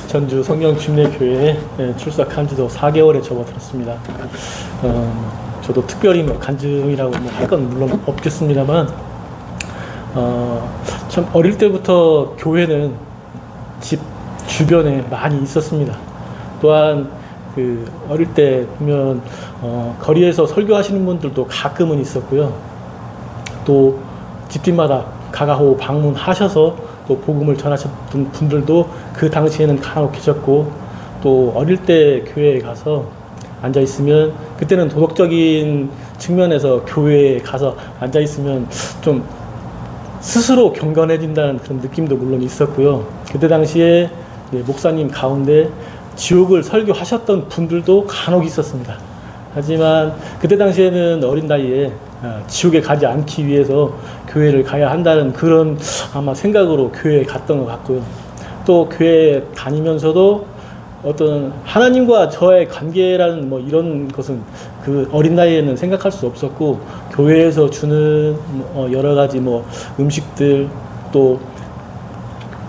전주 성경집례교회에 출석한 지도 4개월에 접어들었습니다. 저도 특별히 간증이라고 할 건 물론 없겠습니다만, 참 어릴 때부터 교회는 집 주변에 많이 있었습니다. 또한 어릴 때 보면 거리에서 설교하시는 분들도 가끔은 있었고요. 또 집집마다 가가호 방문하셔서 또 복음을 전하셨던 분들도 그 당시에는 간혹 계셨고, 또 어릴 때 교회에 가서 앉아 있으면, 그때는 도덕적인 측면에서 교회에 가서 앉아 있으면 좀 스스로 경건해진다는 그런 느낌도 물론 있었고요. 그때 당시에 목사님 가운데 지옥을 설교하셨던 분들도 간혹 있었습니다. 하지만 그때 당시에는 어린 나이에 지옥에 가지 않기 위해서 교회를 가야 한다는 그런 아마 생각으로 교회에 갔던 것 같고요. 또 교회에 다니면서도 어떤 하나님과 저의 관계라는 이런 것은 그 어린 나이에는 생각할 수 없었고, 교회에서 주는 여러 가지 음식들, 또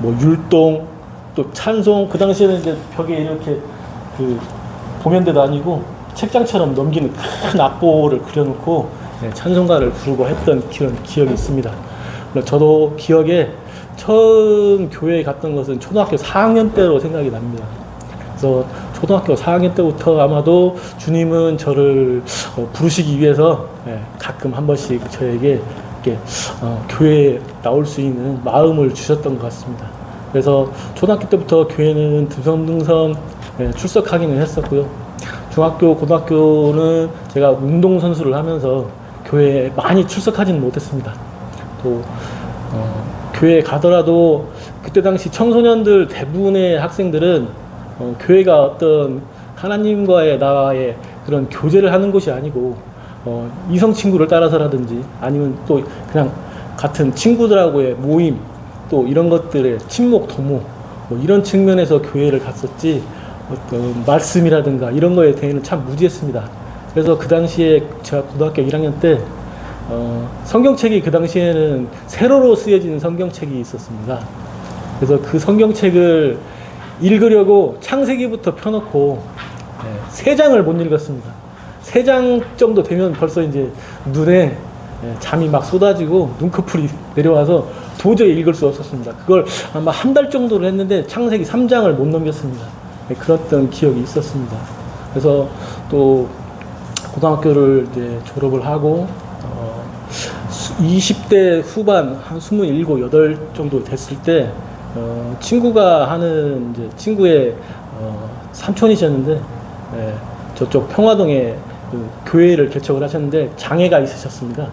율동, 또 찬송, 그 당시에는 이제 벽에 이렇게 보면대도 아니고 책장처럼 넘기는 큰 악보를 그려놓고 찬송가를 부르고 했던 그런 기억이 있습니다. 저도 기억에 처음 교회에 갔던 것은 초등학교 4학년 때로 생각이 납니다. 그래서 초등학교 4학년 때부터 아마도 주님은 저를 부르시기 위해서 가끔 한 번씩 저에게 이렇게 교회에 나올 수 있는 마음을 주셨던 것 같습니다. 그래서 초등학교 때부터 교회는 듬성듬성 출석하기는 했었고요. 중학교, 고등학교는 제가 운동선수를 하면서 교회에 많이 출석하지는 못했습니다. 또 교회에 가더라도 그때 당시 청소년들 대부분의 학생들은 교회가 어떤 하나님과의 나와의 그런 교제를 하는 곳이 아니고 이성 친구를 따라서라든지 아니면 또 그냥 같은 친구들하고의 모임, 또 이런 것들의 친목 도모 이런 측면에서 교회를 갔었지, 어떤 말씀이라든가 이런 거에 대해서는 참 무지했습니다. 그래서 그 당시에 제가 고등학교 1학년 때 성경책이 그 당시에는 세로로 쓰여진 성경책이 있었습니다. 그래서 그 성경책을 읽으려고 창세기부터 펴놓고 3장을 못 읽었습니다. 3장 정도 되면 벌써 이제 눈에 잠이 막 쏟아지고 눈꺼풀이 내려와서 도저히 읽을 수 없었습니다. 그걸 아마 한 달 정도를 했는데 창세기 3장을 못 넘겼습니다. 그랬던 기억이 있었습니다. 그래서 또 고등학교를 이제 졸업을 하고 20대 후반 한 27, 8 정도 됐을 때 친구가 하는 이제 친구의 삼촌이셨는데 저쪽 평화동에 그 교회를 개척을 하셨는데 장애가 있으셨습니다.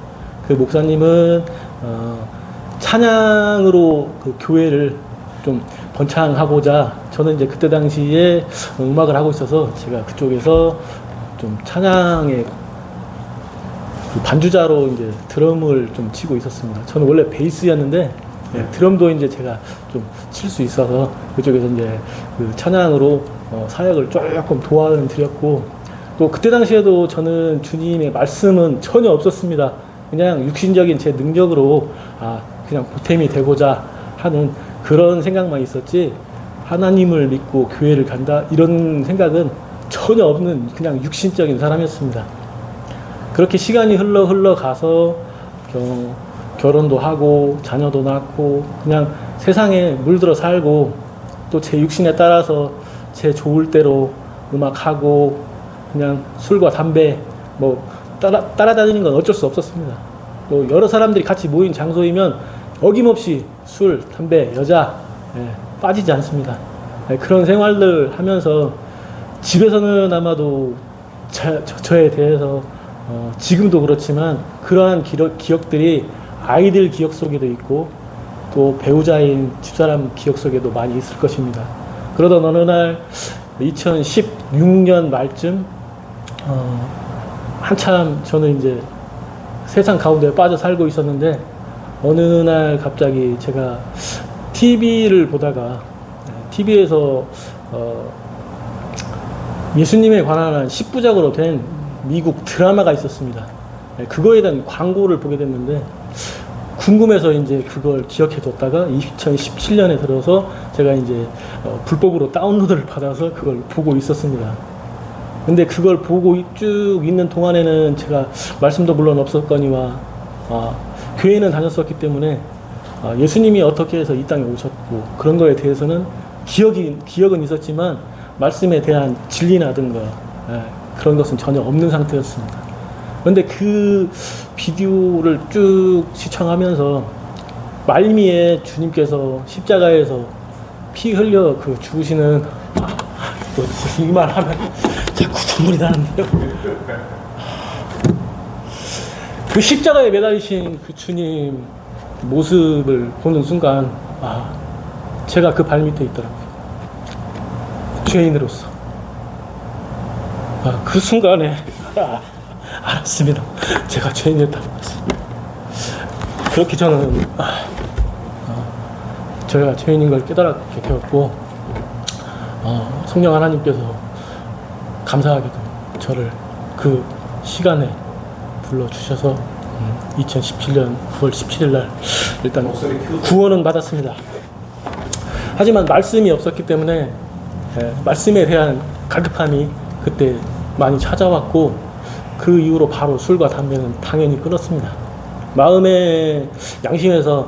그 목사님은 찬양으로 그 교회를 좀 번창하고자, 저는 이제 그때 당시에 음악을 하고 있어서 제가 그쪽에서 좀 찬양의 반주자로 이제 드럼을 좀 치고 있었습니다. 저는 원래 베이스였는데 드럼도 이제 제가 좀 칠 수 있어서 그쪽에서 이제 그 찬양으로 사역을 조금 도와드렸고, 또 그때 당시에도 저는 주님의 말씀은 전혀 없었습니다. 그냥 육신적인 제 능력으로 그냥 보탬이 되고자 하는 그런 생각만 있었지, 하나님을 믿고 교회를 간다 이런 생각은 전혀 없는 그냥 육신적인 사람이었습니다. 그렇게 시간이 흘러가서 결혼도 하고 자녀도 낳고 그냥 세상에 물들어 살고, 또 제 육신에 따라서 제 좋을 대로 음악하고 그냥 술과 담배 따라다니는 건 어쩔 수 없었습니다. 또 여러 사람들이 같이 모인 장소이면 어김없이 술, 담배, 여자 빠지지 않습니다. 그런 생활들 하면서 집에서는 아마도 저에 대해서 지금도 그렇지만 그러한 기억들이 아이들 기억 속에도 있고 또 배우자인 집사람 기억 속에도 많이 있을 것입니다. 그러던 어느 날 2016년 말쯤 한참 저는 이제 세상 가운데 빠져 살고 있었는데, 어느 날 갑자기 제가 TV를 보다가 TV에서 예수님에 관한 10부작으로 된 미국 드라마가 있었습니다. 그거에 대한 광고를 보게 됐는데 궁금해서 이제 그걸 기억해뒀다가 2017년에 들어서 제가 이제 불법으로 다운로드를 받아서 그걸 보고 있었습니다. 근데 그걸 보고 쭉 있는 동안에는 제가 말씀도 물론 없었거니와 교회는 다녔었기 때문에 예수님이 어떻게 해서 이 땅에 오셨고 그런 거에 대해서는 기억은 있었지만 말씀에 대한 진리나든가 그런 것은 전혀 없는 상태였습니다. 그런데 그 비디오를 쭉 시청하면서 말미에 주님께서 십자가에서 피 흘려 그 죽으시는 또 이 말 하면 자꾸 눈물이 나는데요. 그 십자가에 매달리신 그 주님 모습을 보는 순간 제가 그 발밑에 있더라고요. 죄인으로서 그 순간에 알았습니다. 제가 죄인이었다는 것을. 그렇게 저는 저희가 죄인인 걸 깨달았게 되었고 성령 하나님께서 감사하게도 저를 그 시간에 불러주셔서 2017년 9월 17일 날 일단 구원은 받았습니다. 하지만 말씀이 없었기 때문에 말씀에 대한 갈급함이 그때 많이 찾아왔고 그 이후로 바로 술과 담배는 당연히 끊었습니다. 마음의 양심에서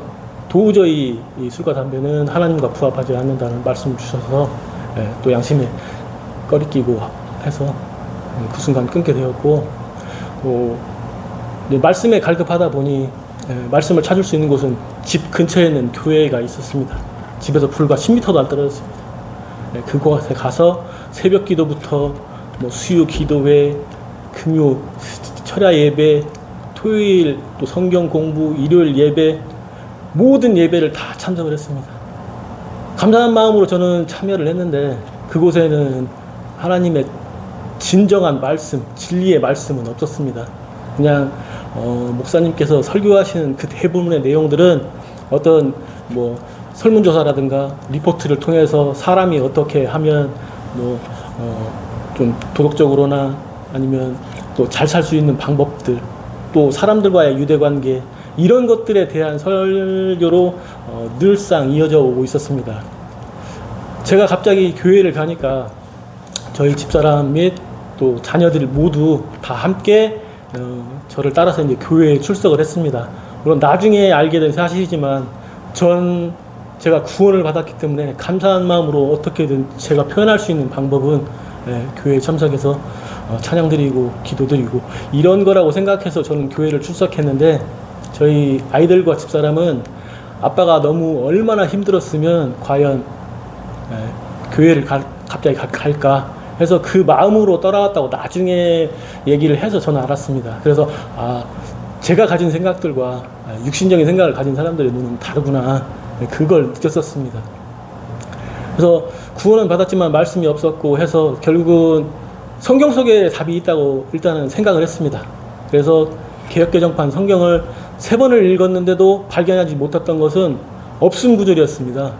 도저히 이 술과 담배는 하나님과 부합하지 않는다는 말씀을 주셔서 또 양심에 꺼리끼고 해서 그 순간 끊게 되었고 말씀에 갈급하다 보니 말씀을 찾을 수 있는 곳은 집 근처에는 교회가 있었습니다. 집에서 불과 10m도 안 떨어졌습니다. 그곳에 가서 새벽 기도부터 수요 기도회, 금요 철야 예배, 토요일 또 성경 공부, 일요일 예배 모든 예배를 다 참석을 했습니다. 감사한 마음으로 저는 참여를 했는데 그곳에는 하나님의 진정한 말씀, 진리의 말씀은 없었습니다. 그냥 목사님께서 설교하시는 그 대부분의 내용들은 어떤 설문조사라든가 리포트를 통해서 사람이 어떻게 하면 좀 도덕적으로나 아니면 또 잘 살 수 있는 방법들, 또 사람들과의 유대관계 이런 것들에 대한 설교로 늘상 이어져 오고 있었습니다. 제가 갑자기 교회를 가니까 저희 집사람 및 또 자녀들 모두 다 함께 저를 따라서 이제 교회에 출석을 했습니다. 물론 나중에 알게 된 사실이지만 제가 구원을 받았기 때문에 감사한 마음으로 어떻게든 제가 표현할 수 있는 방법은 교회에 참석해서 찬양 드리고 기도 드리고 이런 거라고 생각해서 저는 교회를 출석했는데 저희 아이들과 집사람은 아빠가 너무 얼마나 힘들었으면 과연 교회를 갑자기 갈까 해서 그 마음으로 떠나왔다고 나중에 얘기를 해서 저는 알았습니다. 그래서 제가 가진 생각들과 육신적인 생각을 가진 사람들의 눈은 다르구나 그걸 느꼈었습니다. 그래서 구원은 받았지만 말씀이 없었고 해서 결국은 성경 속에 답이 있다고 일단은 생각을 했습니다. 그래서 개역개정판 성경을 3번을 읽었는데도 발견하지 못했던 것은 없음 구절이었습니다.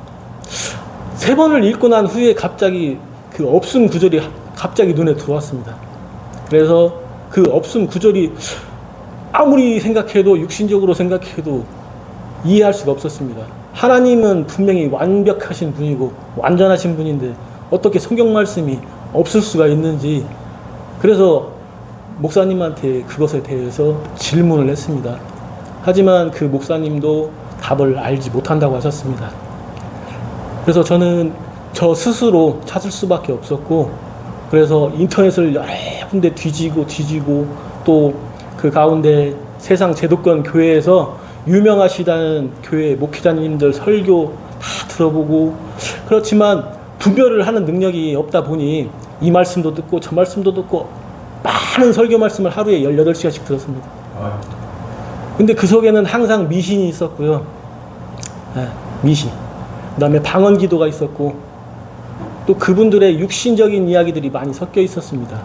3번을 읽고 난 후에 갑자기 그 없음 구절이 갑자기 눈에 들어왔습니다. 그래서 그 없음 구절이 아무리 생각해도 육신적으로 생각해도 이해할 수가 없었습니다. 하나님은 분명히 완벽하신 분이고 완전하신 분인데 어떻게 성경 말씀이 없을 수가 있는지 그래서 목사님한테 그것에 대해서 질문을 했습니다. 하지만 그 목사님도 답을 알지 못한다고 하셨습니다. 그래서 저는 저 스스로 찾을 수밖에 없었고 그래서 인터넷을 여러 군데 뒤지고 또 그 가운데 세상 제도권 교회에서 유명하시다는 교회 목회자님들 설교 다 들어보고 그렇지만 분별을 하는 능력이 없다 보니 이 말씀도 듣고 저 말씀도 듣고 많은 설교 말씀을 하루에 18시간씩 들었습니다. 근데 그 속에는 항상 미신이 있었고요. 미신. 그 다음에 방언 기도가 있었고 또 그분들의 육신적인 이야기들이 많이 섞여 있었습니다.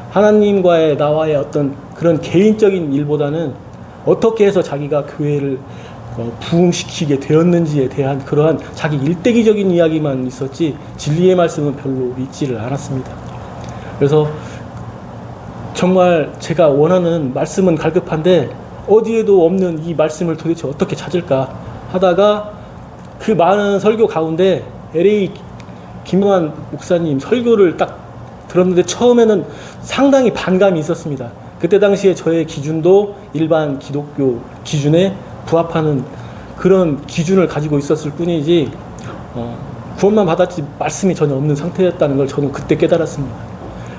하나님과의 나와의 어떤 그런 개인적인 일보다는 어떻게 해서 자기가 교회를 부흥시키게 되었는지에 대한 그러한 자기 일대기적인 이야기만 있었지 진리의 말씀은 별로 있지를 않았습니다. 그래서 정말 제가 원하는 말씀은 갈급한데 어디에도 없는 이 말씀을 도대체 어떻게 찾을까 하다가 그 많은 설교 가운데 LA 김영환 목사님 설교를 딱 들었는데 처음에는 상당히 반감이 있었습니다. 그때 당시에 저의 기준도 일반 기독교 기준에 부합하는 그런 기준을 가지고 있었을 뿐이지 구원만 받았지 말씀이 전혀 없는 상태였다는 걸 저는 그때 깨달았습니다.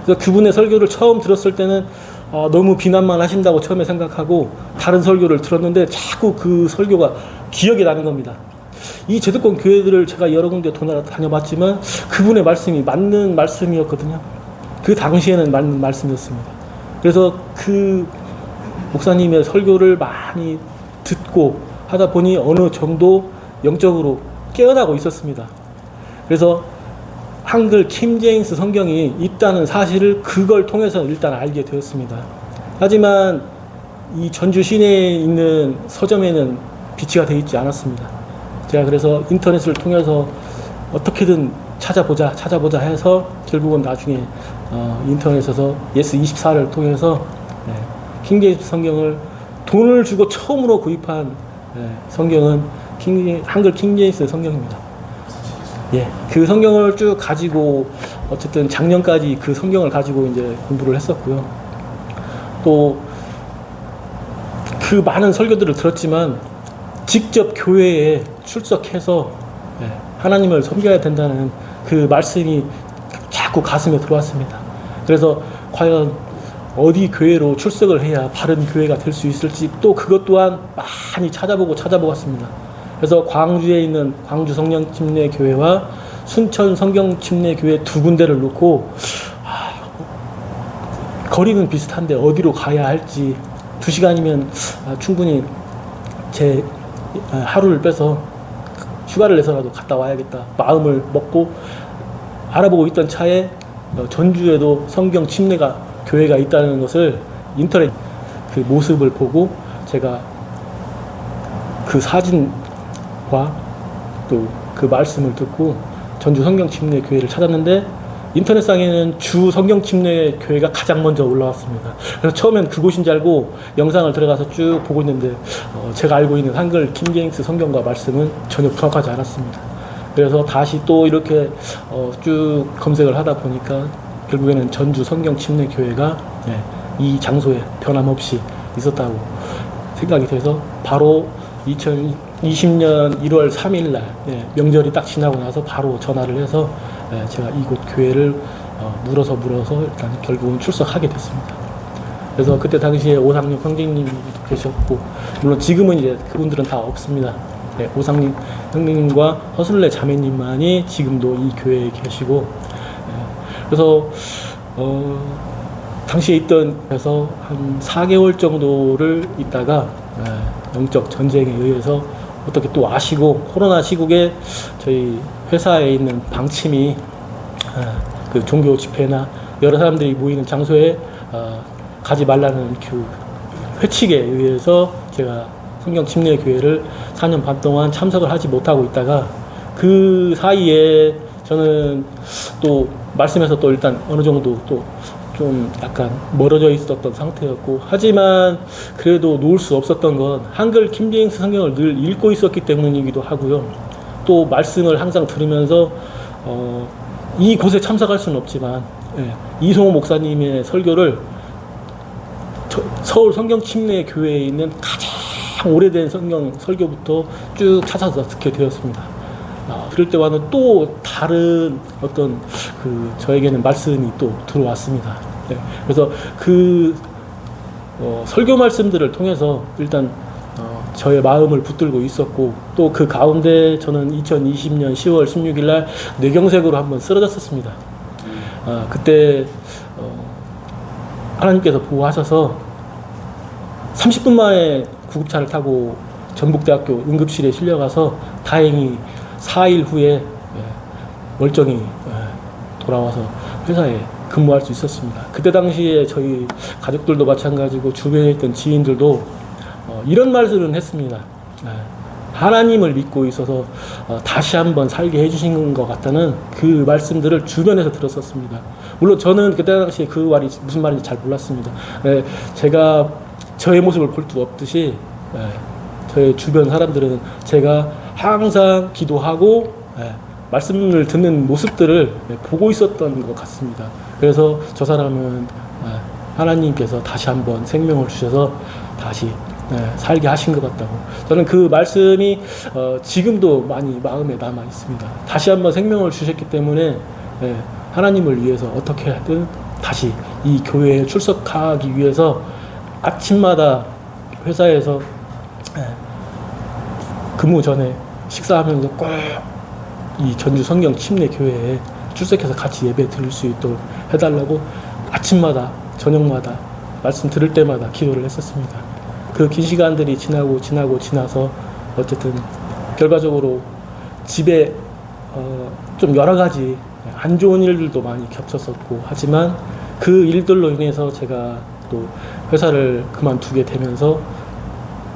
그래서 그분의 설교를 처음 들었을 때는 너무 비난만 하신다고 처음에 생각하고 다른 설교를 들었는데 자꾸 그 설교가 기억이 나는 겁니다. 이 제도권 교회들을 제가 여러 군데 다녀봤지만 그분의 말씀이 맞는 말씀이었거든요. 그 당시에는 맞는 말씀이었습니다. 그래서 그 목사님의 설교를 많이 듣고 하다 보니 어느 정도 영적으로 깨어나고 있었습니다. 그래서 한글 킹제임스 성경이 있다는 사실을 그걸 통해서 일단 알게 되었습니다. 하지만 이 전주 시내에 있는 서점에는 비치가 되어 있지 않았습니다. 제가 그래서 인터넷을 통해서 어떻게든 찾아보자 해서 결국은 나중에 인터넷에서 예스24를 통해서 킹제임스 성경을 돈을 주고 처음으로 구입한 성경은 한글 킹제임스 성경입니다. 예, 그 성경을 쭉 가지고 어쨌든 작년까지 그 성경을 가지고 이제 공부를 했었고요. 또 그 많은 설교들을 들었지만 직접 교회에 출석해서 하나님을 섬겨야 된다는 그 말씀이 자꾸 가슴에 들어왔습니다. 그래서 과연 어디 교회로 출석을 해야 바른 교회가 될 수 있을지 또 그것 또한 많이 찾아보고 왔습니다. 그래서 광주에 있는 광주 성령침례교회와 순천 성경침례교회 두 군데를 놓고 거리는 비슷한데 어디로 가야 할지 2시간이면 충분히 제 하루를 빼서 휴가를 내서라도 갔다 와야겠다 마음을 먹고 알아보고 있던 차에 전주에도 성경침례가 교회가 있다는 것을 인터넷 그 모습을 보고 제가 그 사진과 또 그 말씀을 듣고 전주 성경침례교회를 찾았는데 인터넷상에는 주 성경침례교회가 가장 먼저 올라왔습니다. 그래서 처음엔 그곳인 줄 알고 영상을 들어가서 쭉 보고 있는데 제가 알고 있는 한글 킹제임스 성경과 말씀은 전혀 부합하지 않았습니다. 그래서 다시 또 이렇게 쭉 검색을 하다 보니까 결국에는 전주 성경침례교회가 이 장소에 변함없이 있었다고 생각이 돼서 바로 2020년 1월 3일 날 명절이 딱 지나고 나서 바로 전화를 해서 제가 이곳 교회를 물어서 일단 결국은 출석하게 됐습니다. 그래서 그때 당시에 오상림 형제님도 계셨고 물론 지금은 이제 그분들은 다 없습니다. 오상림 형님과 허술래 자매님만이 지금도 이 교회에 계시고 그래서 당시에 있던 그래서 한 4개월 정도를 있다가 영적 전쟁에 의해서 어떻게 또 아시고 코로나 시국에 저희 회사에 있는 방침이 그 종교 집회나 여러 사람들이 모이는 장소에 가지 말라는 그 회칙에 의해서 제가 성경침례교회를 4년 반 동안 참석을 하지 못하고 있다가 그 사이에 저는 또 말씀에서 또 일단 어느 정도 또 좀 약간 멀어져 있었던 상태였고 하지만 그래도 놓을 수 없었던 건 한글 킹제임스 성경을 늘 읽고 있었기 때문이기도 하고요. 또 말씀을 항상 들으면서 이곳에 참석할 수는 없지만 이송호 목사님의 설교를 서울 성경침례교회에 있는 가장 오래된 성경 설교부터 쭉 찾아서 듣게 되었습니다. 그럴 때와는 또 다른 어떤 저에게는 말씀이 또 들어왔습니다. 그래서 그 설교 말씀들을 통해서 일단 저의 마음을 붙들고 있었고 또 그 가운데 저는 2020년 10월 16일 날 뇌경색으로 한번 쓰러졌었습니다. 그때 하나님께서 보호하셔서 30분 만에 구급차를 타고 전북대학교 응급실에 실려가서 다행히 4일 후에 멀쩡히 돌아와서 회사에 근무할 수 있었습니다. 그때 당시에 저희 가족들도 마찬가지고 주변에 있던 지인들도 이런 말씀을 했습니다. 하나님을 믿고 있어서 다시 한번 살게 해주신 것 같다는 그 말씀들을 주변에서 들었었습니다. 물론 저는 그때 당시에 그 말이 무슨 말인지 잘 몰랐습니다. 제가 저의 모습을 볼 수 없듯이 저의 주변 사람들은 제가 항상 기도하고 말씀을 듣는 모습들을 보고 있었던 것 같습니다. 그래서 저 사람은 하나님께서 다시 한번 생명을 주셔서 다시 살게 하신 것 같다고. 저는 그 말씀이 지금도 많이 마음에 남아 있습니다. 다시 한번 생명을 주셨기 때문에 하나님을 위해서 어떻게 하든 다시 이 교회에 출석하기 위해서 아침마다 회사에서 근무 전에 식사하면서 꼭 이 전주 성경 침례 교회에 출석해서 같이 예배 드릴 수 있도록 해달라고 아침마다 저녁마다 말씀 들을 때마다 기도를 했었습니다. 그 긴 시간들이 지나서 어쨌든 결과적으로 집에 좀 여러 가지 안 좋은 일들도 많이 겹쳤었고 하지만 그 일들로 인해서 제가 또 회사를 그만두게 되면서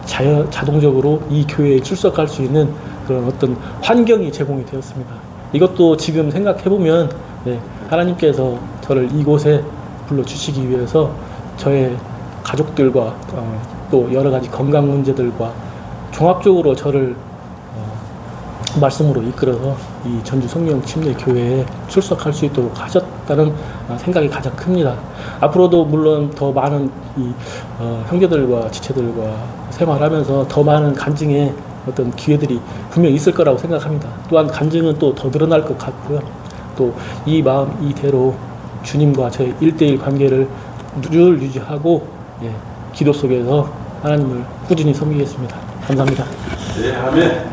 자동적으로 이 교회에 출석할 수 있는 그런 어떤 환경이 제공이 되었습니다. 이것도 지금 생각해보면 하나님께서 저를 이곳에 불러주시기 위해서 저의 가족들과 또 여러 가지 건강 문제들과 종합적으로 저를 말씀으로 이끌어서 이 전주 성령 침례 교회에 출석할 수 있도록 하셨다는 생각이 가장 큽니다. 앞으로도 물론 더 많은 이 형제들과 지체들과 생활하면서 더 많은 간증의 어떤 기회들이 분명히 있을 거라고 생각합니다. 또한 간증은 또 더 늘어날 것 같고요. 또 이 마음 이대로 주님과 저의 1대1 관계를 늘 유지하고 기도 속에서 하나님을 꾸준히 섬기겠습니다. 감사합니다. 네, 아멘.